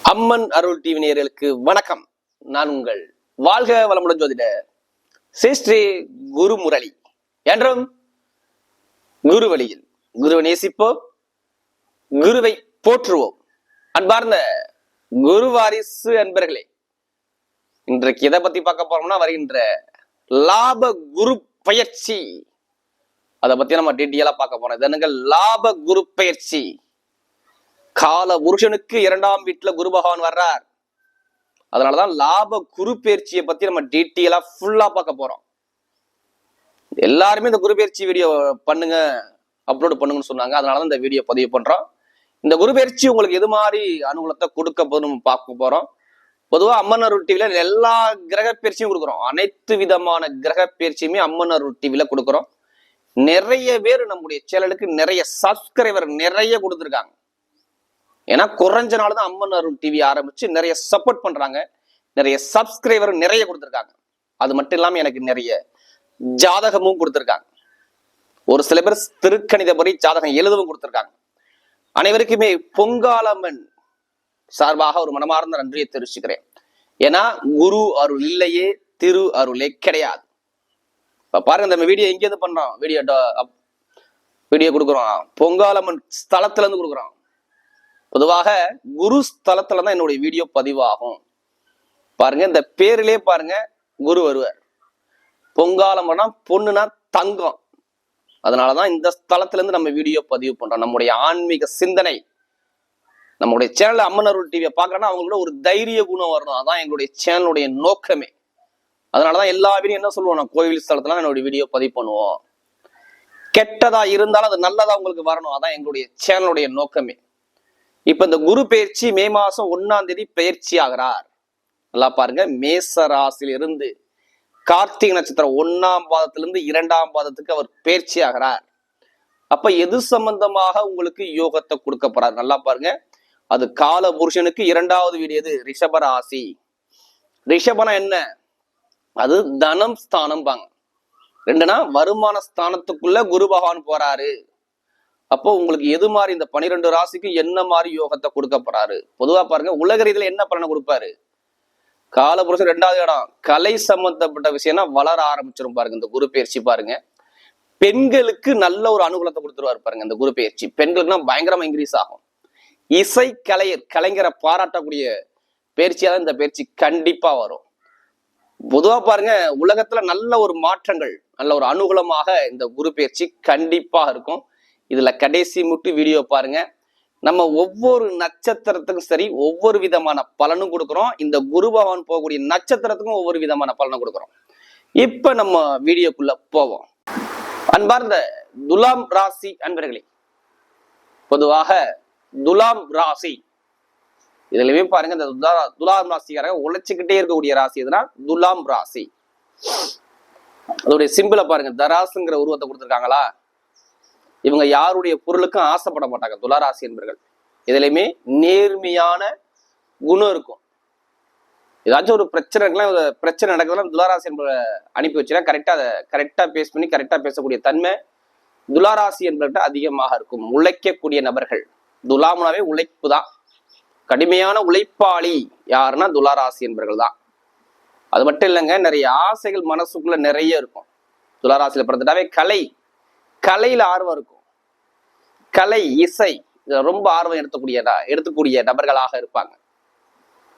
அம்மன் அருள் TV நேயர்களுக்கு வணக்கம். நான் உங்கள் வாழ்க வளமுடன் ஜோதிடர் ஸ்ரீ குரு முரளி. என்றும் குரு வழியில் குருவை நேசிப்போம், குருவை போற்றுவோம். அன்பார்ந்த குரு வாரிசு அன்பர்களே, இன்றைக்கு எதை பத்தி பார்க்க போறோம்னா, வருகின்ற லாப குரு பயிற்சி, அதை பத்தி நம்ம டீட்டெயிலா பார்க்க போறோம். இதனுங்க லாப குரு பயிற்சி. கால புருஷனுக்கு 2ஆம் வீட்டுல குரு பகவான் வர்றார். அதனாலதான் லாப குரு பயிற்சியை பத்தி நம்ம டீட்டெயிலா ஃபுல்லா பார்க்க போறோம். எல்லாருமே இந்த குரு பயிற்சி வீடியோ பண்ணுங்க, அப்லோட் பண்ணுங்கன்னு சொன்னாங்க. அதனாலதான் இந்த வீடியோ பதிவு பண்றோம். இந்த குரு பயிற்சி உங்களுக்கு எது மாதிரி அனுகூலத்தை கொடுக்க போது நம்ம பார்க்க போறோம். பொதுவா அம்மன் அருள் டிவில எல்லா கிரக பயிற்சியும் கொடுக்குறோம். அனைத்து விதமான கிரக பயிற்சியுமே அம்மன் அருள் டிவில கொடுக்குறோம். நிறைய பேர் நம்முடைய சேனலுக்கு நிறைய சப்ஸ்கிரைபர் நிறைய கொடுத்துருக்காங்க. ஏன்னா குறைஞ்ச நாள் தான் அம்மன் அருள் டிவி ஆரம்பிச்சு நிறைய சப்போர்ட் பண்றாங்க, நிறைய சப்ஸ்கிரைபர் நிறைய கொடுத்துருக்காங்க. அது மட்டும் இல்லாம எனக்கு நிறைய ஜாதகமும் கொடுத்துருக்காங்க. ஒரு சில பேர் திருக்கணிதபடி ஜாதகம் எழுதவும் கொடுத்துருக்காங்க. அனைவருக்குமே பொங்காலம்மன் சார்பாக ஒரு மனமார்ந்த நன்றியை தெரிவிச்சுக்கிறேன். ஏன்னா குரு அருள் இல்லையே திரு அருளே கிடையாது. இப்ப பாருங்க, இந்த வீடியோ எங்கேருந்து பண்றோம், வீடியோ கொடுக்குறோம் பொங்காலம்மன் ஸ்தலத்துல இருந்து கொடுக்குறோம். பொதுவாக குரு ஸ்தலத்துல தான் என்னுடைய வீடியோ பதிவாகும். பாருங்க, இந்த பேரிலே பாருங்க குரு வருவார். பொங்காலம்னா பொண்ணுனா தங்கம். அதனாலதான் இந்த ஸ்தலத்துல இருந்து நம்ம வீடியோ பதிவு பண்றோம். நம்முடைய ஆன்மீக சிந்தனை, நம்முடைய சேனல் அம்மன் அருள் டிவியை பார்க்கறோம்னா அவங்களோட ஒரு தைரிய குணம் வரணும். அதான் எங்களுடைய சேனலுடைய நோக்கமே. அதனாலதான் எல்லா வீடியோ என்ன சொல்லுவோம், நான் கோவில் ஸ்தலத்துல என்னுடைய வீடியோ பதிவு பண்ணுவோம். கெட்டதா இருந்தாலும் அது நல்லதா உங்களுக்கு வரணும். அதான் எங்களுடைய சேனலுடைய நோக்கமே. இப்ப இந்த குரு பயிற்சி மே மாசம் 1ஆம் தேதி பயிற்சி ஆகிறார். நல்லா பாருங்க, மேச ராசியில இருந்து கார்த்திகை நட்சத்திரம் 1ஆம் பாதத்திலிருந்து 2ஆம் பாதத்துக்கு அவர் பயிற்சி ஆகிறார். அப்ப எது சம்பந்தமாக உங்களுக்கு யோகத்தை கொடுக்க போறார் நல்லா பாருங்க. அது கால புருஷனுக்கு 2வது வீடு. எது? ரிஷப ராசி. ரிஷபனா என்ன? அது தனம் ஸ்தானம் பாங்க. 2னா வருமான ஸ்தானத்துக்குள்ள குரு பகவான் போறாரு. அப்போ உங்களுக்கு எது மாதிரி இந்த 12 ராசிக்கு என்ன மாதிரி யோகத்தை கொடுக்க போறாரு? பொதுவா பாருங்க, உலக ரீதியில என்ன பலனை கொடுப்பாரு? காலபுருஷன் 2வது இடம், கலை சம்பந்தப்பட்ட விஷயம்னா வளர ஆரம்பிச்சிடும் பாருங்க இந்த குரு பயிற்சி. பாருங்க, பெண்களுக்கு நல்ல ஒரு அனுகூலத்தை கொடுத்துருவாரு பாருங்க இந்த குரு பயிற்சி. பெண்களுக்குனா பயங்கரமா இன்க்ரீஸ் ஆகும். இசை கலைஞரை பாராட்டக்கூடிய பயிற்சியா தான் இந்த பயிற்சி கண்டிப்பா வரும். பொதுவா பாருங்க, உலகத்துல நல்ல ஒரு மாற்றங்கள், நல்ல ஒரு அனுகூலமாக இந்த குரு பயிற்சி கண்டிப்பா இருக்கும். இதுல கடைசி முட்டு வீடியோ பாருங்க. நம்ம ஒவ்வொரு நட்சத்திரத்துக்கும் சரி ஒவ்வொரு விதமான பலனும் கொடுக்குறோம். இந்த குரு பகவான் போகக்கூடிய நட்சத்திரத்துக்கும் ஒவ்வொரு விதமான பலனும் கொடுக்குறோம். இப்ப நம்ம வீடியோக்குள்ள போவோம். அன்பார்ந்த துலாம் ராசி அன்பர்களே, பொதுவாக துலாம் ராசி இதுலயுமே பாருங்க, இந்த துலாம் ராசிக்காரங்க உழைச்சுக்கிட்டே இருக்கக்கூடிய ராசி எதுனா துலாம் ராசி. அதோடைய சிம்பிளை பாருங்க, தராசுங்கிற உருவத்தை கொடுத்துருக்காங்களா. இவங்க யாருடைய பொருளுக்கும் ஆசைப்பட மாட்டாங்க துளாராசி என்பர்கள். இதுலயுமே நேர்மையான குணம் இருக்கும். ஏதாச்சும் ஒரு பிரச்சனை நடக்குதுன்னா துளாராசி என்பதை அனுப்பி வச்சுன்னா கரெக்டா பேஸ் பண்ணி கரெக்டா பேசக்கூடிய தன்மை துளாராசி என்பவர்கிட்ட அதிகமாக இருக்கும். உழைக்கக்கூடிய நபர்கள். துலாம்னாவே உழைப்பு தான். கடுமையான உழைப்பாளி யாருன்னா துளாராசி என்பர்கள் தான். அது மட்டும் இல்லைங்க, நிறைய ஆசைகள் மனசுக்குள்ள நிறைய இருக்கும். துளாராசியில பிறந்துட்டாவே கலையில ஆர்வம் இருக்கும். கலை இசை ரொம்ப ஆர்வம் எடுத்துக்கூடிய நபர்களாக இருப்பாங்க.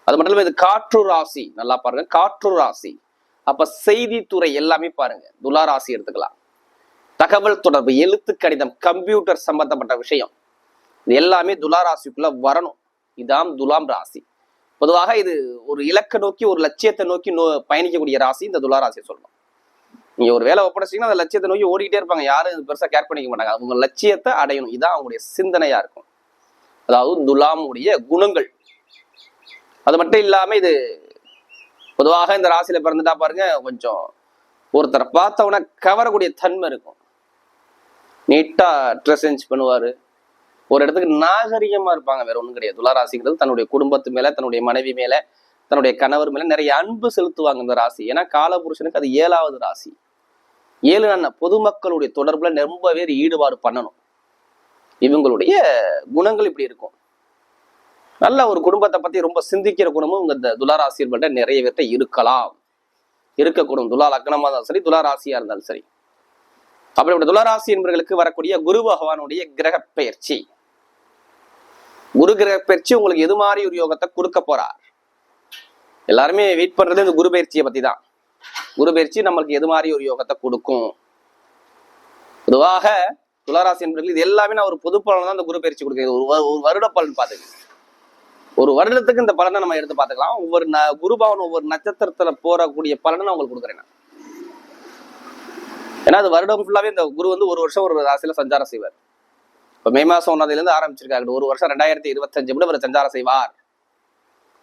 அது மட்டும் இல்லாம இது காற்று ராசி. நல்லா பாருங்க, காற்று ராசி. அப்ப செய்தித்துறை எல்லாமே பாருங்க துலா ராசி எடுத்துக்கலாம். தகவல் தொடர்பு, எழுத்து கணிதம், கம்ப்யூட்டர் சம்பந்தப்பட்ட விஷயம் இது எல்லாமே துலா ராசிக்குள்ள வரணும். இதான் துலாம் ராசி. பொதுவாக இது ஒரு இலக்கை நோக்கி ஒரு லட்சியத்தை நோக்கி பயணிக்கக்கூடிய ராசி இந்த துலா ராசியை சொல்லணும். நீங்க ஒரு வேலை ஒப்படைச்சிங்கன்னா அந்த லட்சியத்தை நோக்கி ஓடிக்கிட்டே இருப்பாங்க. யாரும் பெருசா கேர் பண்ணிக்க மாட்டாங்க. அவங்க லட்சியத்தை அடையணும், இதான் அவங்களுடைய சிந்தனையா இருக்கும். அதாவது துலாமுடைய குணங்கள். அது மட்டும் இல்லாம இது பொதுவாக இந்த ராசியில பிறந்துட்டா பாருங்க, கொஞ்சம் ஒருத்தரை பார்த்தவன கவரக்கூடிய தன்மை இருக்கும். நீட்டா ட்ரெஸ் சேஞ்ச் பண்ணுவாரு. ஒரு இடத்துக்கு நாகரிகமா இருப்பாங்க. வேற ஒண்ணும் கிடையாது. துலா ராசிங்கிறது தன்னுடைய குடும்பத்து மேல, தன்னுடைய மனைவி மேல, தன்னுடைய கணவர் மேல நிறைய அன்பு செலுத்துவாங்க இந்த ராசி. ஏன்னா காலபுருஷனுக்கு அது 7வது ராசி. 7 பொதுமக்களுடைய தொடர்புல ரொம்பவே ஈடுபாடு பண்ணணும். இவங்களுடைய குணங்கள் இப்படி இருக்கும். நல்ல ஒரு குடும்பத்தை பத்தி ரொம்ப சிந்திக்கிற குடும்பம் இந்த துளாராசி என்பது நிறைய பேர்ட்ட இருக்கலாம், இருக்கக்கூடும். துலா லக்னமா இருந்தாலும் சரி, துலா ராசியா இருந்தாலும் சரி. அப்படிப்பட்ட துளாராசி என்பவர்களுக்கு வரக்கூடிய குரு பகவானுடைய கிரக பயிற்சி, குரு கிரக பயிற்சி உங்களுக்கு எது மாதிரி ஒரு யோகத்தை கொடுக்க போறார்? எல்லாருமே வெயிட் பண்றது இந்த குரு பயிற்சியை பத்தி தான். குரு பயிற்சி நம்மளுக்கு எது மாதிரி ஒரு யோகத்தை கொடுக்கும்? பொதுவாக துளாராசி என்பவர்கள் இது எல்லாமே நான் ஒரு பொது பலன் தான் இந்த குரு பயிற்சி கொடுக்குறது. ஒரு வருட பலன் பார்த்துக்கலாம். ஒரு வருடத்துக்கு இந்த பலனை நம்ம எடுத்து பார்த்துக்கலாம். ஒவ்வொரு குரு பவன் ஒவ்வொரு நட்சத்திரத்துல போறக்கூடிய பலனை நான் உங்களுக்கு கொடுக்குறேன். ஏன்னா அது வருடம் ஃபுல்லாவே இந்த குரு வந்து ஒரு வருஷம் ஒரு ராசியில சஞ்சாரம் செய்வார். இப்ப மே மாசம் 1ஆம் தேதியில இருந்து ஆரம்பிச்சிருக்காரு. ஒரு வருஷம் 2025 விட அவர் சஞ்சாரம் செய்வார்.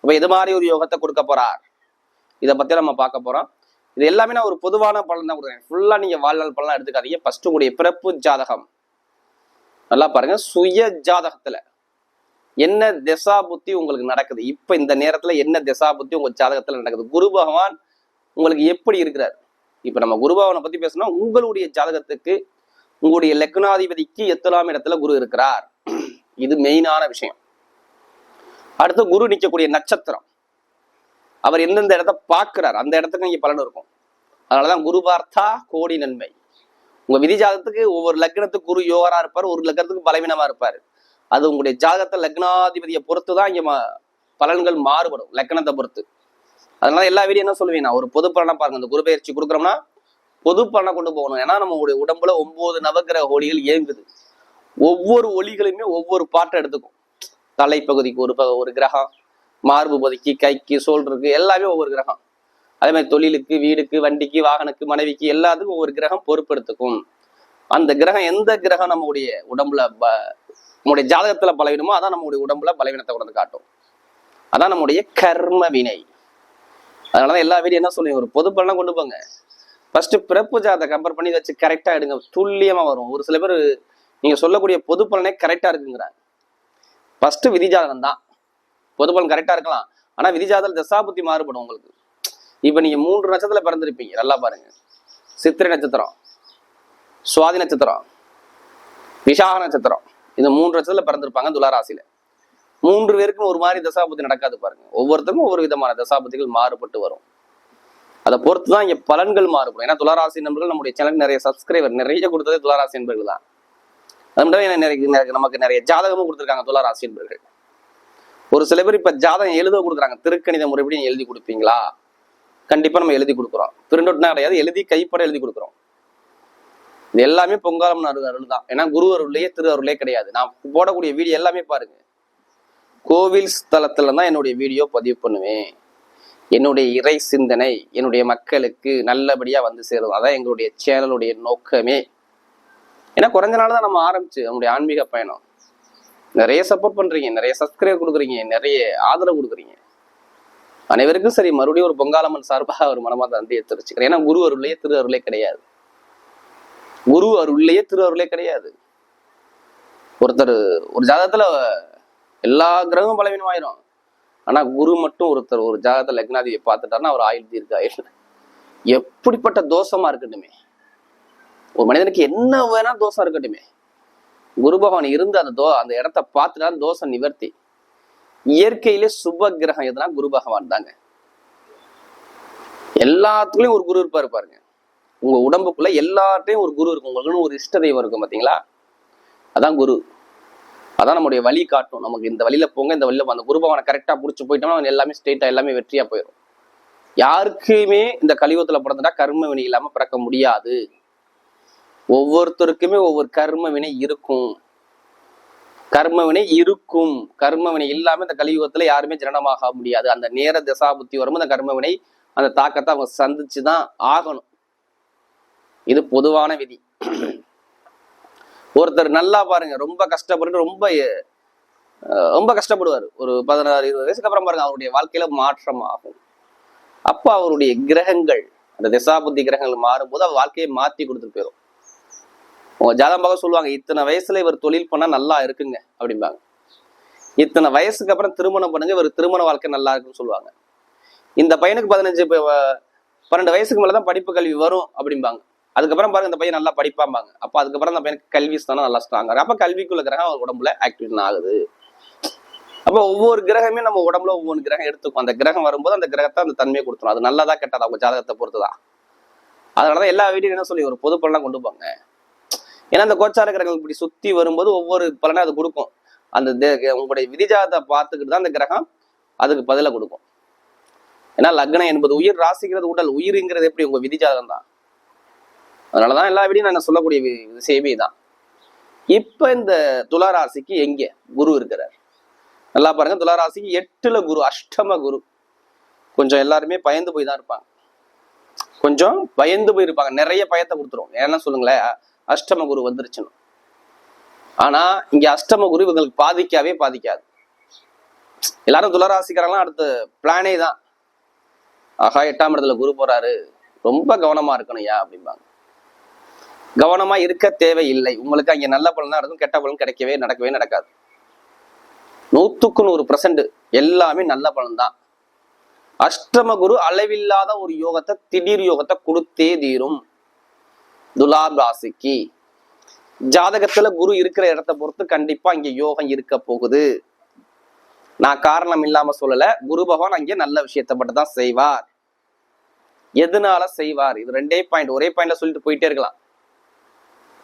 அப்ப இது மாதிரி ஒரு யோகத்தை கொடுக்க போறார். இதை பத்தி நம்ம பார்க்க போறோம். இது எல்லாமே நான் ஒரு பொதுவான பலன் தான் கொடுக்குறேன். ஃபுல்லா நீங்க வாழ்நாள் பலன் எடுத்துக்காதீங்க. ஃபர்ஸ்ட் உங்களுடைய பிறப்பு ஜாதகம் நல்லா பாருங்க. சுய ஜாதகத்துல என்ன திசா புத்தி உங்களுக்கு நடக்குது, இப்ப இந்த நேரத்துல என்ன திசா புத்தி உங்க ஜாதகத்துல நடக்குது, குரு பகவான் உங்களுக்கு எப்படி இருக்கிறார்? இப்ப நம்ம குரு பகவானை பத்தி பேசணும். உங்களுடைய ஜாதகத்துக்கு உங்களுடைய லக்னாதிபதிக்கு 8ஆம் இடத்துல குரு இருக்கிறார். இது மெயினான விஷயம். அடுத்து குரு நிற்கக்கூடிய நட்சத்திரம், அவர் எந்தெந்த இடத்த பார்க்கிறார் அந்த இடத்துக்கு இங்க பலன் இருக்கும். அதனாலதான் குரு பார்த்தா கோடி நன்மை. உங்க விதி ஜாதகத்துக்கு ஒவ்வொரு லக்னத்துக்கு குரு யோகரா இருப்பார், ஒரு லக்னத்துக்கு பலவீனமா இருப்பாரு. அது உங்களுடைய ஜாதகத்தை லக்னாதிபதியை பொறுத்துதான் இங்க பலன்கள் மாறுபடும், லக்னத்தை பொறுத்து. அதனால எல்லா வீடியோ என்ன சொல்லுவீங்கன்னா ஒரு பொது பலனா பாருங்க. இந்த குரு பயிற்சி கொடுக்குறோம்னா பொது பலனை கொண்டு போகணும். ஏன்னா நம்மளுடைய உடம்புல 9 நவகிரக ஒளிகள் இயங்குது. ஒவ்வொரு ஒளிகளுமே ஒவ்வொரு பாட்டை எடுத்துக்கும். தலைப்பகுதிக்கு ஒரு கிரகம், மார்பு பகுதிக்கு, கைக்கு, சோல்டருக்கு எல்லாமே ஒவ்வொரு கிரகம். அதே மாதிரி தொழிலுக்கு, வீடுக்கு, வண்டிக்கு, வாகனக்கு, மனைவிக்கு எல்லாத்துக்கும் ஒவ்வொரு கிரகம் பொறுப்பெடுத்துக்கும். அந்த கிரகம் எந்த கிரகம் நம்முடைய உடம்புல நம்முடைய ஜாதகத்துல பலவீனமோ அதான் நம்முடைய உடம்புல பலவீனத்தை கொண்டு காட்டும். அதான் நம்முடைய கர்ம வினை. அதனாலதான் எல்லா வீடியோ என்ன சொல்லுவீங்க ஒரு பொது பலனா கொண்டு போங்க. ஃபர்ஸ்ட் பிறப்பு ஜாதகத்தை கம்பேர் பண்ணி வச்சு கரெக்டா எடுங்க, துல்லியமா வரும். ஒரு சில பேர் நீங்க சொல்லக்கூடிய பொது பலனே கரெக்டா இருக்குங்கிறாங்க. ஃபர்ஸ்ட் விதி ஜாதகம் தான். பொது பலன் கரெக்டா இருக்கலாம், ஆனா விதி ஜாதகம் தசாபுத்தி மாறுபடும் உங்களுக்கு. இப்ப நீங்க 3 நட்சத்திரத்துல பிறந்திருப்பீங்க. நல்லா பாருங்க. சித்திரை நட்சத்திரம், சுவாதி நட்சத்திரம், விசாக நட்சத்திரம், இந்த 3 நட்சத்திரத்துல பிறந்திருப்பாங்க துளாராசியில. 3 பேருக்கும் ஒரு மாதிரி தசாபுத்தி நடக்காது பாருங்க. ஒவ்வொருத்தருக்கும் ஒவ்வொரு விதமான தசாபுத்திகள் மாறுபட்டு வரும். அதை பொறுத்துதான் இங்க பலன்கள் மாறுபடும். ஏன்னா துளாராசி நண்பர்கள் நம்முடைய சேனலுக்கு நிறைய சப்ஸ்கிரைபர் நிறைய கொடுத்ததே துளாராசி நண்பர்கள் தான். அது மட்டும் நமக்கு நிறைய ஜாதகமும் கொடுத்துருக்காங்க துளாராசி நண்பர்கள். ஒரு சில பேர் இப்ப ஜாதகம் எழுத கொடுக்குறாங்க. திருக்கணித முறைப்படி எழுதி கொடுப்பீங்களா? கண்டிப்பா நம்ம எழுதி கொடுக்குறோம். பிரிண்ட் அவுட்னா கிடையாது, எழுதி கைப்பட எழுதி கொடுக்குறோம். இது எல்லாமே பொங்காலம் அருள் தான். ஏன்னா குரு அருள்லயே திரு அருளே கிடையாது. நான் போடக்கூடிய வீடியோ எல்லாமே பாருங்க, கோவில் ஸ்தலத்துல தான் என்னுடைய வீடியோ பதிவு பண்ணுவேன். என்னுடைய இறை சிந்தனை என்னுடைய மக்களுக்கு நல்லபடியா வந்து சேரும். அதான் எங்களுடைய சேனலுடைய நோக்கமே. ஏன்னா குறைஞ்ச நாள் தான் நம்ம ஆரம்பிச்சு நம்முடைய ஆன்மீக பயணம். நிறைய சப்போர்ட் பண்றீங்க, நிறைய சப்ஸ்கிரைப் கொடுக்குறீங்க, நிறைய ஆதரவு கொடுக்குறீங்க. அனைவருக்கும் சரி மறுபடியும் ஒரு பொங்காலம்மன் சார்பாக ஒரு மனமாத நன்றி தெரிவிச்சுக்கிறேன். ஏன்னா குரு அருள்லயே திரு அருளே கிடையாது. குரு அருள்லயே திரு அருளே கிடையாது. ஒருத்தர் ஒரு ஜாதகத்துல எல்லா கிரகமும் பலவீனமாயிரும், ஆனா குரு மட்டும் ஒருத்தர் ஒரு ஜாதகத்துல லக்னாதியை பார்த்துட்டாருன்னா அவர் ஆயுள் தீர்க்க ஆயுள். எப்படிப்பட்ட தோஷமா இருக்கட்டுமே, ஒரு மனிதனுக்கு என்ன வேணா தோஷம் இருக்கட்டுமே, குரு பகவான் இருந்து அந்த இடத்த பார்த்துட்டா தோஷம் நிவர்த்தி. இயற்கையிலே சுப கிரகம் எதுனா குரு பகவான் தாங்க. எல்லாத்துக்குள்ளயும் ஒரு குரு இருப்பாரு பாருங்க. உங்க உடம்புக்குள்ள எல்லாத்தையும் ஒரு குரு இருக்கும். உங்களுக்குன்னு ஒரு இஷ்ட தெய்வம் இருக்கும் பாத்தீங்களா, அதான் குரு. அதான் நம்முடைய வழி காட்டும். நமக்கு இந்த வழியில போங்க, இந்த வழியில அந்த குரு பகவானை கரெக்டா புடிச்சு போயிட்டோம்னா எல்லாமே ஸ்ட்ரெயிட்டா எல்லாமே வெற்றியா போயிடும். யாருக்குமே இந்த கலியுகத்துல பிறந்துட்டா கர்ம வினை இல்லாம பிறக்க முடியாது. ஒவ்வொருத்தருக்குமே ஒவ்வொரு கர்ம வினை இருக்கும். கர்ம வினை இருக்கும். கர்ம வினை இல்லாம இந்த கலியுகத்துல யாருமே ஜனனமாக முடியாது. அந்த நேர திசா புத்தி வரும்போது அந்த கர்ம வினை அந்த தாக்கத்தை அவங்க சந்திச்சுதான் ஆகணும். இது பொதுவான விதி. ஒருத்தர் நல்லா பாருங்க, ரொம்ப கஷ்டப்பட்டு ரொம்ப கஷ்டப்படுவார். ஒரு 16-20 வயசுக்கு அப்புறம் பாருங்க அவருடைய வாழ்க்கையில மாற்றம் ஆகும். அப்ப அவருடைய கிரகங்கள் அந்த திசாபுத்தி கிரகங்கள் மாறும்போது அவர் வாழ்க்கையை மாத்தி கொடுத்துட்டு போயிடும். உங்க ஜாதகம் பார்க்க சொல்லுவாங்க, இத்தனை வயசுல இவர் தொழில் பண்ணா நல்லா இருக்குங்க அப்படிம்பாங்க. இத்தனை வயசுக்கு அப்புறம் திருமணம் பண்ணுங்க, இவர் திருமண வாழ்க்கை நல்லா இருக்குன்னு சொல்லுவாங்க. இந்த பையனுக்கு 12 வயசுக்கு மேலதான் படிப்பு கல்வி வரும் அப்படிம்பாங்க. அதுக்கப்புறம் பாருங்க இந்த பையன் நல்லா படிப்பாம்பாங்க. அப்ப அதுக்கப்புறம் அந்த பையனுக்கு கல்வி ஸ்தானம் நல்லா ஸ்ட்ராங்கா. அப்ப கல்விக்குள்ள கிரகம் அவர் உடம்புல ஆக்டிவேஷன் ஆகுது. அப்ப ஒவ்வொரு கிரகமே நம்ம உடம்புல ஒவ்வொரு கிரகம் எடுத்துக்கும். அந்த கிரகம் வரும்போது அந்த கிரகத்தை அந்த தன்மையை கொடுத்துரும். அது நல்லதா கெட்டதா அவங்க ஜாதகத்தை பொறுத்துதான். அதனாலதான் எல்லா வீடியும் என்ன சொல்லி ஒரு பொது பலனா கொண்டு போங்க. ஏன்னா அந்த கோச்சார கிரகங்கள் இப்படி சுத்தி வரும்போது ஒவ்வொரு பலனை அது கொடுக்கும். அந்த உங்களுடைய விதிஜாதத்தை பார்த்துக்கிட்டு தான் அந்த கிரகம் அதுக்கு பதில கொடுக்கும். ஏன்னா லக்னம் என்பது உயிர், ராசிங்கிறது உடல், உயிருங்கிறது எப்படி உங்க விதிஜாதகம் தான். அதனாலதான் எல்லா வீடியும் நான் சொல்லக்கூடிய விஷயமே தான். இப்ப இந்த துளாராசிக்கு எங்க குரு இருக்கிறார் நல்லா பாருங்க. துளாராசிக்கு 8ல குரு, அஷ்டம குரு. கொஞ்சம் எல்லாருமே பயந்து போய் தான் இருப்பாங்க, கொஞ்சம் பயந்து போயிருப்பாங்க, நிறைய பயத்தை கொடுத்துரும். ஏன்னா சொல்லுங்களேன், அஷ்டம குரு வந்துருச்சுன்னு. ஆனா இங்க அஷ்டம குரு இவங்களுக்கு பாதிக்கவே பாதிக்காது. எல்லாரும் துளராசிக்காரங்களாம் அடுத்த பிளானே தான், ஆகா 8ஆம் இடத்துல குரு போறாரு, ரொம்ப கவனமா இருக்கணும்யா அப்படிம்பாங்க. கவனமா இருக்க தேவையில்லை. உங்களுக்கு அங்க நல்ல பலன் தான் இருக்கும், கெட்ட பலன் நடக்கவே நடக்காது. 100% எல்லாமே நல்ல பலன் தான். அஷ்டம குரு அளவில்லாத ஒரு யோகத்தை, திடீர் யோகத்தை கொடுத்தே தீரும். துலாம் ராசிக்கு ஜாதகத்துல குரு இருக்கிற இடத்தை பொறுத்து கண்டிப்பா இங்க யோகம் இருக்க போகுது. நான் காரணம் இல்லாம சொல்லல, குரு பகவான் அங்கே நல்ல விஷயத்தை மட்டும் தான் செய்வார். எதனால செய்வார்? இது 2 பாயிண்ட், ஒரே பாயிண்ட்ல சொல்லிட்டு போயிட்டே இருக்கலாம்.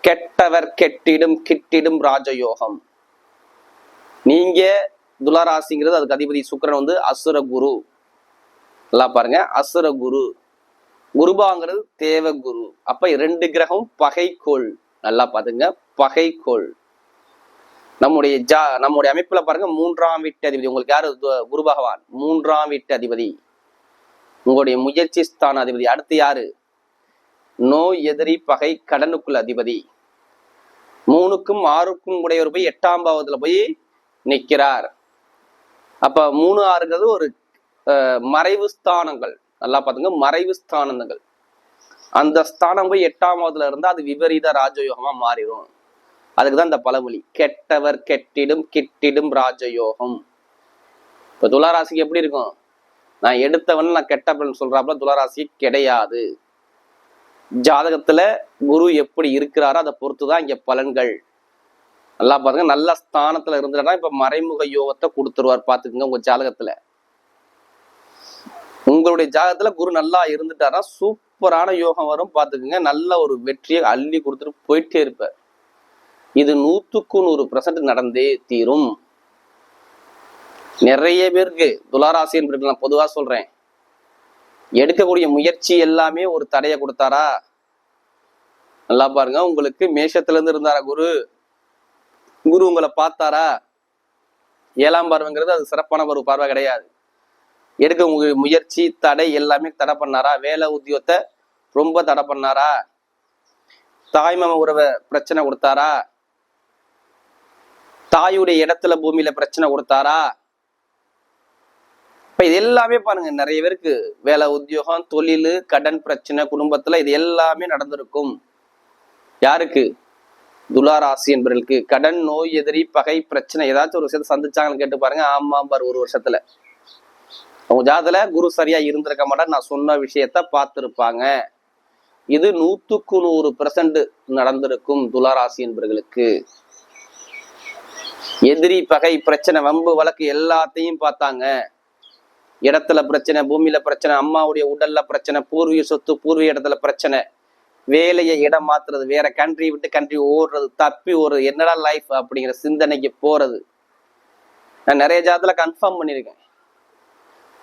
கெட்டவர் கெட்டிடும் கிட்டிடும் ராஜயோகம். நீங்க துளாராசிங்கிறது அதுக்கு அதிபதி சுக்கிரன் வந்து அசுர குரு. நல்லா பாருங்க, அசுர குரு. குருபாங்கிறது தேவ குரு. அப்ப 2 கிரகம் பகைக்கோள். நல்லா பாத்துங்க, பகைக்கோள். நம்முடைய அமைப்புல பாருங்க, 3ஆம் வீட்டு அதிபதி உங்களுக்கு யாரு? குரு பகவான் 3ஆம் வீட்டு அதிபதி, உங்களுடைய முயற்சி ஸ்தான அதிபதி. அடுத்து யாரு? நோய் எதிரி பகை கடனுக்குள் அதிபதி. 3க்கும் 6க்கும் உடையவர் போய் 8ஆம் பாவத்துல போய் நிற்கிறார். அப்ப 3, 6ங்கிறது ஒரு மறைவு ஸ்தானங்கள். நல்லா பாத்துங்க, மறைவு ஸ்தானங்கள். அந்த ஸ்தானம் போய் 8ஆம் பாவத்துல இருந்தா அது விபரீத ராஜயோகமா மாறிடும். அதுக்குதான் இந்த பழமொழி, கெட்டவர் கெட்டிடும் கிட்டிடும் ராஜயோகம். இப்ப துளாராசிக்கு எப்படி இருக்கும்? நான் எடுத்தவன் நான் கெட்ட பலன் சொல்றாப்புல துளாராசிக்கு கிடையாது. ஜாதகத்துல குரு எப்படி இருக்கிறாரோ அதை பொறுத்துதான் இங்க பலன்கள். நல்லா பாருங்க, நல்ல ஸ்தானத்துல இருந்துட்டா இப்ப மறைமுக யோகத்தை கொடுத்துருவார். பாத்துக்கோங்க, உங்க ஜாதகத்துல உங்களுடைய ஜாதகத்துல குரு நல்லா இருந்துட்டாரா சூப்பரான யோகம் வரும். பாத்துக்கோங்க, நல்ல ஒரு வெற்றியை அள்ளி கொடுத்துட்டு போயிட்டே இருப்பார். இது 100% நடந்தே தீரும். நிறைய பேருக்கு துளாராசி என்பது நான் பொதுவா சொல்றேன், எடுக்கக்கூடிய முயற்சி எல்லாமே ஒரு தடையை கொடுத்தாரா? நல்லா பாருங்க, உங்களுக்கு மேஷத்துல இருந்து இருந்தாரா குரு? குரு உங்களை பார்த்தாரா? 7ஆம் பார்வைங்கிறது அது சிறப்பான ஒரு பார்வை கிடையாது. எடுக்க முயற்சி தடை எல்லாமே தடை பண்ணாரா? வேலை உத்தியோகத்தை ரொம்ப தடை பண்ணாரா? தாய்மாம உறவை பிரச்சனை கொடுத்தாரா? தாயுடைய இடத்துல பூமியில பிரச்சனை கொடுத்தாரா? இப்ப இது எல்லாமே பாருங்க, நிறைய பேருக்கு வேலை உத்தியோகம் தொழில் கடன் பிரச்சனை குடும்பத்துல இது எல்லாமே நடந்திருக்கும். யாருக்கு? துளாராசி என்பவர்களுக்கு. கடன் நோய் எதிரி பகை பிரச்சனை ஏதாச்சும் ஒரு விஷயத்தை சந்திச்சாங்கன்னு கேட்டு பாருங்க. ஆமாம் பாரு, ஒரு வருஷத்துல அவங்க ஜாதத்துல குரு சரியா இருந்திருக்க மாட்டார். நான் சொன்ன விஷயத்த பார்த்திருப்பாங்க. இது 100% நடந்திருக்கும் துளாராசி என்பவர்களுக்கு. எதிரி பகை பிரச்சனை வம்பு வழக்கு எல்லாத்தையும் பார்த்தாங்க. இடத்துல பிரச்சனை, பூமியில பிரச்சனை, அம்மாவுடைய உடல்ல பிரச்சனை, பூர்வீக சொத்து பூர்வீக இடத்துல பிரச்சனை, வேலையை இடம் மாத்துறது, வேற கண்ட்ரி விட்டு கண்ட்ரி ஓடுறது, தப்பி ஓடுறது, என்னடா லைஃப் அப்படிங்கிற சிந்தனைக்கு போறது. நான் நிறைய ஜாதத்துல கன்ஃபார்ம் பண்ணியிருக்கேன்.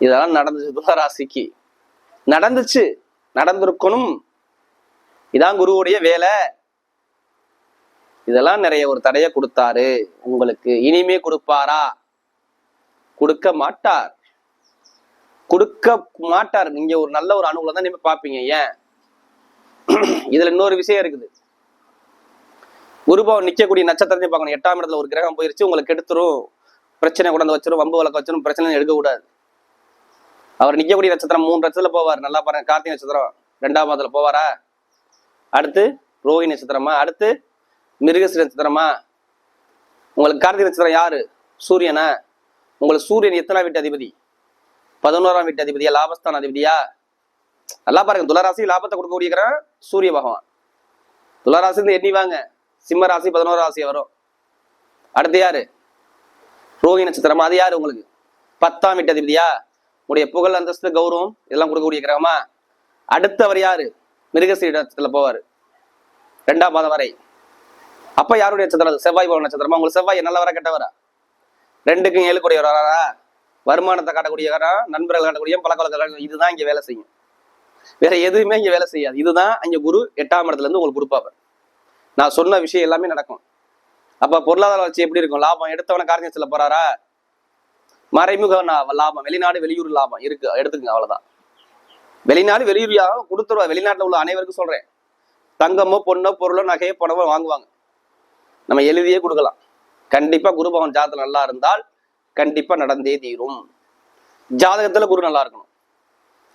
இதெல்லாம் நடந்துச்சு துளாராசிக்கு, நடந்துச்சு, நடந்திருக்கணும். இதான் குருவுடைய வேலை. இதெல்லாம் நிறைய ஒரு தடைய கொடுத்தாரு உங்களுக்கு. இனிமே கொடுப்பாரா? கொடுக்க மாட்டார், கொடுக்க மாட்டார். நீங்க ஒரு நல்ல ஒரு அனுகூலம் தான் நீங்க பாப்பீங்க. ஏன்? இதுல இன்னொரு விஷயம் இருக்குது. குருபாவன் நிக்கக்கூடிய நட்சத்திரத்தையும் பார்க்கணும். 8ஆம் இடத்துல ஒரு கிரகம் போயிருச்சு, உங்களுக்கு எடுத்துரும், பிரச்சனை கொண்டு வச்சிரும், வம்பு வழக்க வச்சிரும், பிரச்சனை எடுக்க கூடாது. அவர் நிக்கக்கூடிய நட்சத்திரம் 3 நட்சத்திரத்துல போவார். நல்லா பாருங்க, கார்த்திகை நட்சத்திரம் 2ஆம் பாதத்துல போவாரா? அடுத்து ரோஹிணி நட்சத்திரமா? அடுத்து மிருகசீரிஷ நட்சத்திரமா? உங்களுக்கு கார்த்திகை நட்சத்திரம் யாரு? சூரியனா? உங்களுக்கு சூரியன் எத்தனாம் வீட்டு அதிபதி? 11ஆம் வீட்டு அதிபதியா? லாபஸ்தான அதிபதியா? நல்லா பாருங்க, துளாராசி லாபத்தை கொடுக்கக்கூடிய கிரகம் சூரிய பகவான். துளாராசி எண்ணி வாங்க, சிம்ம ராசி 11 ராசி வரும். அடுத்து யாரு? ரோஹி நட்சத்திரம் அது யாரு உங்களுக்கு 10ஆம் வீட்டு அதிபதியா, உடைய புகழ் அந்தஸ்து கௌரவம் இதெல்லாம் கொடுக்கக்கூடிய கிரகமா. அடுத்தவர் யாரு, மிருகசீரிட நட்சத்திரத்துல போவாரு 2ஆம் பாதம் வரை. அப்ப யாருடைய நட்சத்திரம், செவ்வாய் போக நட்சத்திரமா. உங்களுக்கு செவ்வாய் நல்லவரா கெட்டவரா, 2க்கும் 7 கூடிய வராரா, வருமானத்தை காட்டக்கூடியவரா, நண்பர்கள் காட்டக்கூடிய பழக்கவழக்க, இதுதான் இங்க வேலை செய்யும். வேற எதுவுமே இங்க வேலை செய்யாது. இதுதான் இங்க குரு 8ஆம் இடத்துல இருந்து உங்களுக்கு கொடுப்பாரு. நான் சொன்ன விஷயம் எல்லாமே நடக்கும். அப்ப பொருளாதார வளர்ச்சி எப்படி இருக்கும், லாபம் எடுத்தவன காரியத்துல போறாரா, மறைமுக லாபம், வெளிநாடு வெளியூர் லாபம் இருக்கு எடுத்துக்கங்க, அவ்வளவுதான். வெளிநாடு வெளியூர் கொடுத்துருவா. வெளிநாட்டுல உள்ள அனைவருக்கும் சொல்றேன், தங்கமோ பொண்ணோ பொருளோ நகையோ பணமோ வாங்குவாங்க, நம்ம எழுதியே கொடுக்கலாம். கண்டிப்பா குரு பகவான் ஜாதகம் நல்லா இருந்தால் கண்டிப்பா நடந்தே தீரும். ஜாதகத்துல குரு நல்லா இருக்கணும்.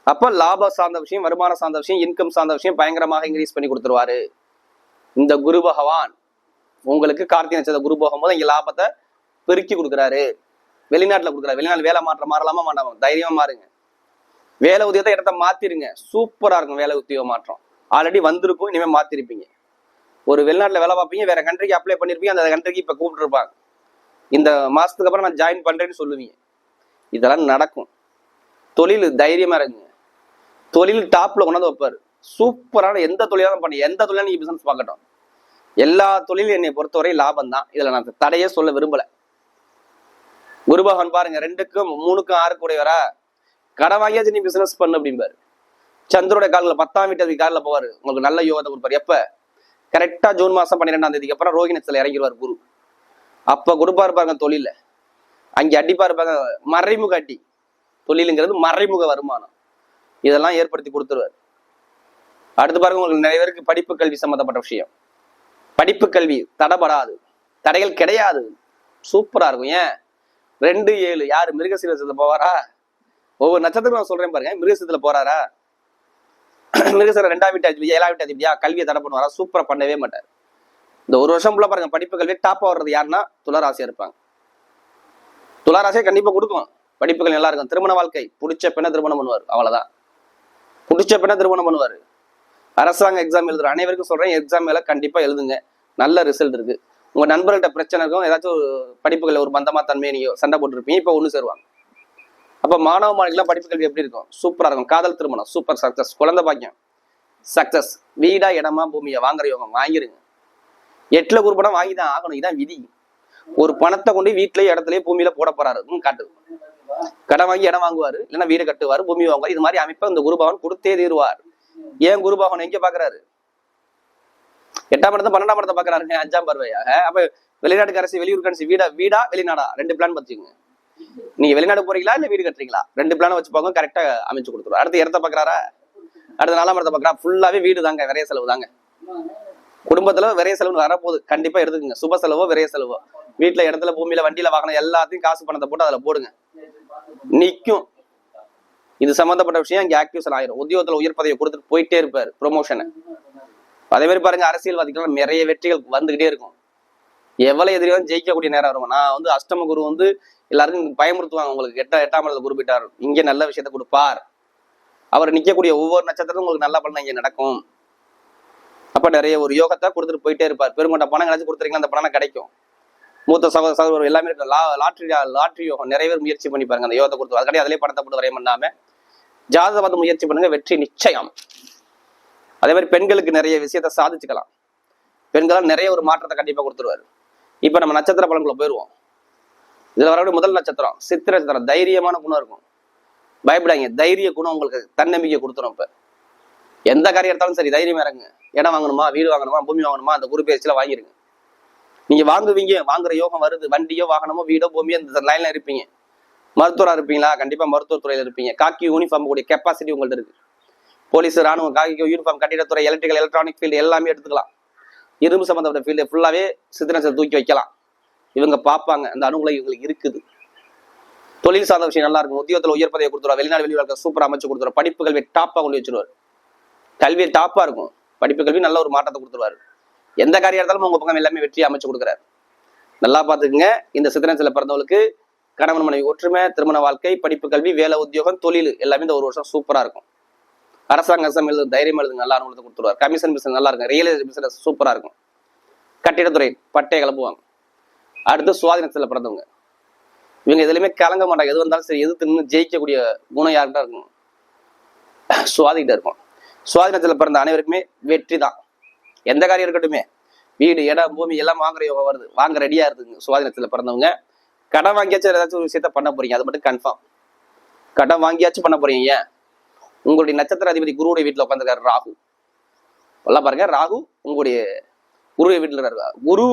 அப்ப லாப சார்ந்த விஷயம், வருமானம் சார்ந்த விஷயம், இன்கம் சார்ந்த விஷயம் பயங்கரமாக இன்க்ரீஸ் பண்ணி கொடுத்துருவாரு இந்த குரு பகவான். உங்களுக்கு கார்த்திகை நட்சத்திர குரு போகும்போது இங்க லாபத்தை பெருக்கி கொடுக்குறாரு. வெளிநாட்டுல கொடுக்குறாரு. வெளிநாட்டு வேலை மாற்றம் மாறலாமா மாட்டாம, தைரியமா மாறுங்க. வேலை உத்தியோகத்தை இடத்த மாத்திருங்க, சூப்பரா இருக்கும். வேலை உத்தியோக மாற்றம் ஆல்ரெடி வந்திருக்கும், இனிமே மாத்திருப்பீங்க. ஒரு வெளிநாட்டுல வேலை பார்ப்பீங்க, வேற கண்ட்ரிக்கு அப்ளை பண்ணிருப்பீங்க, அந்த கண்ட்ரிக்கு இப்ப கூப்பிட்டு இருப்பாங்க, இந்த மாசத்துக்கு அப்புறம் நான் ஜாயின் பண்றேன்னு சொல்லுவீங்க. இதெல்லாம் நடக்கும். தொழில் தைரியமா இருக்குங்க. தொழில் டாப்ல கொண்டாந்து வைப்பாரு. சூப்பரான எந்த தொழிலாலும் பண்ணி, எந்த தொழிலும் நீங்க பிசினஸ் பார்க்கட்டும், எல்லா தொழிலும் என்னை பொறுத்தவரை லாபம் தான். இதுல நான் தடையே சொல்ல விரும்பல. குரு பகவான் பாருங்க 2க்கும் 3க்கும் 6 கூடையவரா, கடை வாங்கியாச்சு நீ பிசினஸ் பண்ணு அப்படிம்பாரு. சந்திரோட காலில் 10ஆம் வீட்டு காலில் போவாரு, உங்களுக்கு நல்ல யோகத்தை கொடுப்பாரு. எப்ப, கரெக்டா ஜூன் மாசம் 12ஆம் தேதிக்கு அப்புறம் ரோஹி நட்சத்திரத்துல இறங்கிடுவார் குரு. அப்ப கொடுப்பா இருப்பாங்க தொழில, அங்கே அடிப்பா இருப்பாங்க. மறைமுக அடி, தொழிலுங்கிறது மறைமுக வருமானம், இதெல்லாம் ஏற்படுத்தி கொடுத்துருவார். அடுத்து பாருங்க, உங்களுக்கு நிறைய பேருக்கு படிப்பு கல்வி சம்பந்தப்பட்ட விஷயம், படிப்பு கல்வி தடைபடாது, தடைகள் கிடையாது, சூப்பரா இருக்கும். ஏன் 2, 7 யாரு, மிருகசீரத்துல போவாரா. ஒவ்வொரு நட்சத்திரம் நான் சொல்றேன் பாருங்க. மிருகசீரத்துல போறாரா, மிருகசீர 2ஆம் வீட்டு அதிபதியா, 7ஆம் வீட்டு அதிபதியா, கல்வியை தடை பண்ணுவாரா, சூப்பரா பண்ணவே மாட்டார். இந்த ஒரு வருஷம் ஃபுல்லா பாருங்க, படிப்பு கல்வி டாப்பா வர்றது யாருன்னா துளாராசியா இருப்பாங்க. துளாராசியை கண்டிப்பா கொடுக்கும், படிப்புகள் நல்லா இருக்கும். திருமண வாழ்க்கை, பிடிச்ச பெண்ணை திருமணம் பண்ணுவார், அவ்வளவுதான். பிடிச்ச பெண்ணை திருமணம் பண்ணுவாரு. அரசாங்க எக்ஸாம் எழுதுற அனைவருக்கும் சொல்றேன், எக்ஸாம் மேல கண்டிப்பா எழுதுங்க, நல்ல ரிசல்ட் இருக்கு. உங்க நண்பர்கள்ட்ட பிரச்சனை இருக்கும், ஏதாச்சும் ஒரு படிப்புகள் ஒரு பந்தமா தன்மையை நீங்க சண்டை போட்டுருப்பீங்க, இப்ப ஒண்ணு சேருவாங்க. அப்ப மாணவ மாணவிகளாம் படிப்பு கல்வி எப்படி இருக்கும், சூப்பரா இருக்கும். காதல் திருமணம் சூப்பர் சக்சஸ், குழந்தை பாக்கியம் சக்சஸ், வீடா இடமா பூமியை வாங்குற யோகம் வாங்கிருங்க. 8ல குரு படம் வாங்கிதான் ஆகணும், இதான் விதி. ஒரு பணத்தை கொண்டு வீட்லயே இடத்துலயே பூமியில போட போறாரு, காட்டு. கடன் வாங்கி இடம் வாங்குவாரு, இல்லைன்னா வீடு கட்டுவாரு, பூமி வாங்குவாரு. இது மாதிரி அமைப்பை இந்த குரு பகவான் கொடுத்தே தீருவார். ஏன் குரு பகவான் எங்க பாக்குறாரு, 8ஆம் இடத்தை 12ஆம் இடத்தை பாக்குறாருங்க, 5ஆம் பார்வையாக. அப்ப வெளிநாட்டுக்கு அரசு வெளியூருக்கு அரசு, வீடா வெளிநாடா 2 பிளான் வச்சுக்கோங்க. நீங்க வெளிநாடு போறீங்களா இல்ல வீடு கட்டுறீங்களா, 2 பிளான் வச்சு பாங்க, கரெக்டா அமைச்சு கொடுத்துருவோம். அடுத்து இடத்த பாக்குறாரா, அடுத்த 4ஆம் இடத்தை பாக்குறா, ஃபுல்லாவே வீடு தாங்க, விரைய செலவு தாங்க. குடும்பத்துல விரைய செலவு வரப்போகுது, கண்டிப்பா எடுத்துக்கங்க. சுப செலவோ விரைய செலவோ, வீட்டுல இடத்துல பூமியில வண்டியில வாகனம் எல்லாத்தையும் காசு பணத்தை போட்டு அதுல போடுங்க, நிக்கும். இது சம்பந்தப்பட்ட விஷயம் இங்க ஆக்டிவேஷன் ஆயிரும். உத்தியோகத்துல உயர் பதவியை கொடுத்துட்டு போயிட்டே இருப்பாரு, ப்ரொமோஷன். அதே மாதிரி பாருங்க, அரசியல்வாதிகள் நிறைய வெற்றிகள் வந்துகிட்டே இருக்கும். எவ்வளவு எதிரியும் ஜெயிக்கக்கூடிய நேரம் வரும். நான் அஷ்டம குரு எல்லாருக்கும் பயமுறுத்துவாங்க, உங்களுக்கு 8ஆம் இடத்துல குரு போயிட்டார், இங்க நல்ல விஷயத்த கொடுப்பார். அவர் நிக்கக்கூடிய ஒவ்வொரு நட்சத்திரமும் உங்களுக்கு நல்ல பலன் இங்க நடக்கும். அப்ப நிறைய ஒரு யோகத்தை கொடுத்துட்டு போயிட்டே இருப்பார். பெருமட்ட பணம் கிடைச்சு கொடுத்துறீங்களா, அந்த பணம் கிடைக்கும். மூத்த சகோதரர் எல்லாமே லாட்ரி யோகம் நிறைய பேர் முயற்சி பண்ணி பாருங்க, அந்த யோகத்தை கொடுத்து. அது கிடையாது அதிலே பணத்தை போட்டு வரைய பண்ணாம ஜாதகத்தை பார்த்து முயற்சி பண்ணுங்க, வெற்றி நிச்சயம். அதே மாதிரி பெண்களுக்கு நிறைய விஷயத்த சாதிச்சுக்கலாம். பெண்களால் நிறைய ஒரு மாற்றத்தை கண்டிப்பா கொடுத்துருவாரு. இப்ப நம்ம நட்சத்திர பலன்குள்ள போயிருவோம். இதுல வரக்கூடிய முதல் நட்சத்திரம் சித்திர நட்சத்திரம். தைரியமான குணம் இருக்கும், பயப்படாங்க. தைரிய குணம் உங்களுக்கு தன்னம்பிக்கை கொடுத்துரும். இப்ப எந்த காரியம் எடுத்தாலும் சரி, தைரியமா இறங்குங்க. இடம் வாங்கணுமா, வீடு வாங்கணுமா, பூமி வாங்கணுமா, அந்த குரு பேச்சுல வாங்கிருங்க. நீங்க வாங்குவீங்க, வாங்குற யோகம் வருது. வண்டியோ வாகனமோ வீடோ பூமியோ இந்த லைன்ல இருப்பீங்க. மருத்துவரா இருப்பீங்களா, கண்டிப்பா மருத்துவத்துறையில இருப்பீங்க. காக்கி யூனிஃபார்ம் கூடிய கெப்பாசிட்டி உங்கள்ட்ட இருக்கு. போலீஸ், ராணுவம், காக்கி யூனிஃபார்ம், கட்டிடத்துறை, எலக்ட்ரிக்கல், எலக்ட்ரானிக் ஃபீல்டு எல்லாமே எடுத்துக்கலாம். இரும்பு சம்பந்தப்பட்ட ஃபீல்டு ஃபுல்லாவே சித்திரத்தில் தூக்கி வைக்கலாம். இவங்க பார்ப்பாங்க, அந்த அணுகுலை இவங்களுக்கு இருக்குது. தொழில் சார்ந்த விஷயம் நல்லா இருக்கும். உத்தியோகத்தில் உயர் பதவியை கொடுத்துருவா. வெளிநாடு வெளிநாடு சூப்பர் அமைச்சு கொடுத்துருவா. படிப்பு கல்வி டாப்பா கொண்டு வச்சிருவார். கல்வி டாப்பா இருக்கும். படிப்பு கல்வி நல்ல ஒரு மாற்றத்தை கொடுத்துருவாரு. எந்த காரியம் இருந்தாலும் உங்க பக்கம் எல்லாமே வெற்றியை அமைச்சு கொடுக்குறாரு. நல்லா பார்த்துக்குங்க. இந்த சித்திரத்துல பிறந்தவங்களுக்கு கணவன் மனைவி ஒற்றுமை, திருமண வாழ்க்கை, படிப்பு கல்வி, வேலை உத்தியோகம், தொழில் எல்லாமே இந்த ஒரு வருஷம் சூப்பரா இருக்கும். அரசாங்க எழுது, தைரியம் எழுதுங்க, நல்லா அனுகூலத்தை கொடுத்துருவார். கமிஷன் பிசினஸ் நல்லா இருக்கும். ரியல் எஸ்டேட் பிசினஸ் சூப்பரா இருக்கும். கட்டிடத்துறை பட்டையை கிளப்புவாங்க. அடுத்து சுவாதினத்துல பிறந்தவங்க இவங்க எதுலையுமே கலங்க மாட்டாங்க. எது வந்தாலும் சரி எதிர்த்து நின்று ஜெயிக்கக்கூடிய குணம் யார்கிட்ட இருக்கும்? சுவாதிகிட்ட இருக்கும். சுவாதினத்துல பிறந்த அனைவருக்குமே வெற்றி தான். எந்த காரியம் இருக்கட்டுமே, வீடு இடம் பூமி எல்லாம் வாங்குற யோகம் வருது, வாங்க ரெடியா இருக்குங்க. சுவாதினத்துல பிறந்தவங்க கடன் வாங்கியாச்சும் ஏதாச்சும் ஒரு விஷயத்த பண்ண போறீங்க, அது மட்டும் கன்ஃபார்ம். கடன் வாங்கியாச்சும் பண்ண போறீங்க. ஏன்? உங்களுடைய நட்சத்திர அதிபதி குருவுடைய வீட்டுல உட்காந்துருக்காரு ராகு. எல்லாம் பாருங்க, ராகு உங்களுடைய குருவுடைய வீட்டுல இருக்காரு. குரு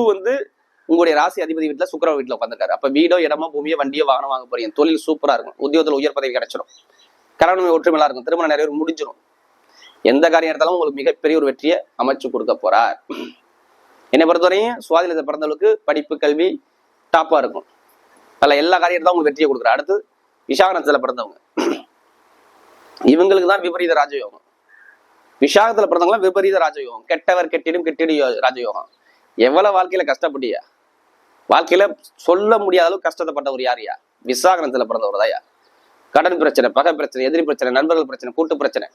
உங்களுடைய ராசி அதிபதி வீட்டுல சுக்கிர வீட்டுல உட்காந்துருக்காரு. அப்ப வீடோ இடமோ பூமியோ வண்டியோ வாகனம் வாங்க போறீங்க. தொழில் சூப்பரா இருக்கும். உத்தியோகத்துல உயர் பதவி கிடைச்சிடும். கல்யாணம் ஒற்றுமையா இருக்கும். திருமணம் நிறைய முடிஞ்சிடும். எந்த காரியம் எடுத்தாலும் உங்களுக்கு மிகப்பெரிய ஒரு வெற்றியை அமைச்சு கொடுக்க போறார். என்னை பொறுத்தவரையும் சுவாதினத்தை பிறந்தவங்களுக்கு படிப்பு கல்வி டாப்பா இருக்கும். அதில் எல்லா காரியம் தான் உங்களுக்கு வெற்றியை கொடுக்குறாரு. அடுத்து விசாகத்துல பிறந்தவங்க, இவங்களுக்கு தான் விபரீத ராஜயோகம். விசாகத்துல பிறந்தவங்களாம் விபரீத ராஜயோகம். கெட்டவர் கெட்டிடும் கெட்டிடு ராஜயோகம். எவ்வளவு வாழ்க்கையில கஷ்டப்பட்டியா, வாழ்க்கையில சொல்ல முடியாத அளவுக்கு கஷ்டப்பட்டவர் யாரையா? விசாகத்துல பிறந்தவர் தாயா. கடன் பிரச்சனை, பகை பிரச்சனை, எதிரி பிரச்சனை, நண்பர்கள் பிரச்சனை, கூட்டு பிரச்சனை,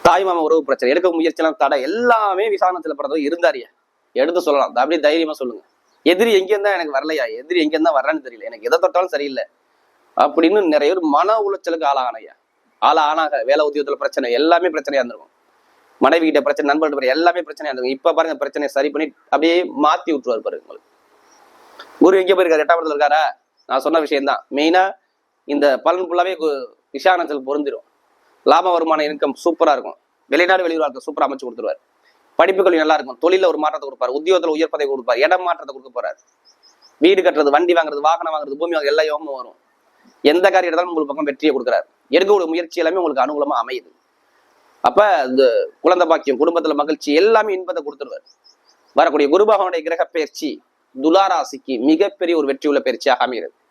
தாய்மாம உறவு பிரச்சனை, எடுக்க முயற்சியெல்லாம் தடை, எல்லாமே விசாகத்துல பிறந்தவர் இருந்தாரியா. எடுத்து சொல்லலாம், அப்படியே தைரியமா சொல்லுங்க. எதிரி எங்க இருந்தா எனக்கு வரலையா, எதிரி எங்க இருந்தா வர்றான்னு தெரியல, எனக்கு எதை தொட்டாலும் சரியில்லை அப்படின்னு நிறைய பேர் மன உளைச்சலுக்கு ஆளானையா. ஆனாக வேலை உத்தியோகத்துல பிரச்சனை, எல்லாமே பிரச்சனையா இருந்திருக்கும். மனைவி கிட்ட பிரச்சனை, நண்பர்கள் எல்லாமே பிரச்சனையா இருந்திருக்கும். இப்ப பாருங்க, பிரச்சனையை சரி பண்ணி அப்படியே மாத்தி விட்டுருவாரு பாருங்க. உங்களுக்கு குரு எங்க போயிருக்காரு? 8ஆம் இடத்துல இருக்காரா? நான் சொன்ன விஷயம்தான் மெயினா. இந்த பலன் ஃபுல்லாவே விசாகத்தில் பொருந்திடும். லாப வருமான இன்கம் சூப்பரா இருக்கும். வெளிநாடு வெளியூர் சூப்பரா அமைச்சு கொடுத்துருவாரு. படிப்பு கல்வி நல்லா இருக்கும். தொழில ஒரு மாற்றத்தை கொடுப்பாரு. உத்தியோகத்துல உயர் பதவி கொடுப்பாரு. இடம் மாற்றத்தை கொடுக்க போறாரு. வீடு கட்டுறது, வண்டி வாங்குறது, வாகனம் வாங்குறது, பூமி வாங்குறது, எல்லா யோகமும் வரும். எந்த காரியம் எடுத்தாலும் உங்களுக்கு பக்கம் வெற்றியை கொடுக்குறாரு. எடுக்கக்கூடிய முயற்சி எல்லாமே உங்களுக்கு அனுகூலமா அமையுது. அப்ப இந்த குழந்தை பாக்கியம், குடும்பத்துல மகிழ்ச்சி, எல்லாமே இன்பத்தை கொடுத்துருவாரு. வரக்கூடிய குரு பகவானுடைய கிரக பயிற்சி துலா ராசிக்கு மிகப்பெரிய ஒரு வெற்றி உள்ள பயிற்சியாக அமைகிறது.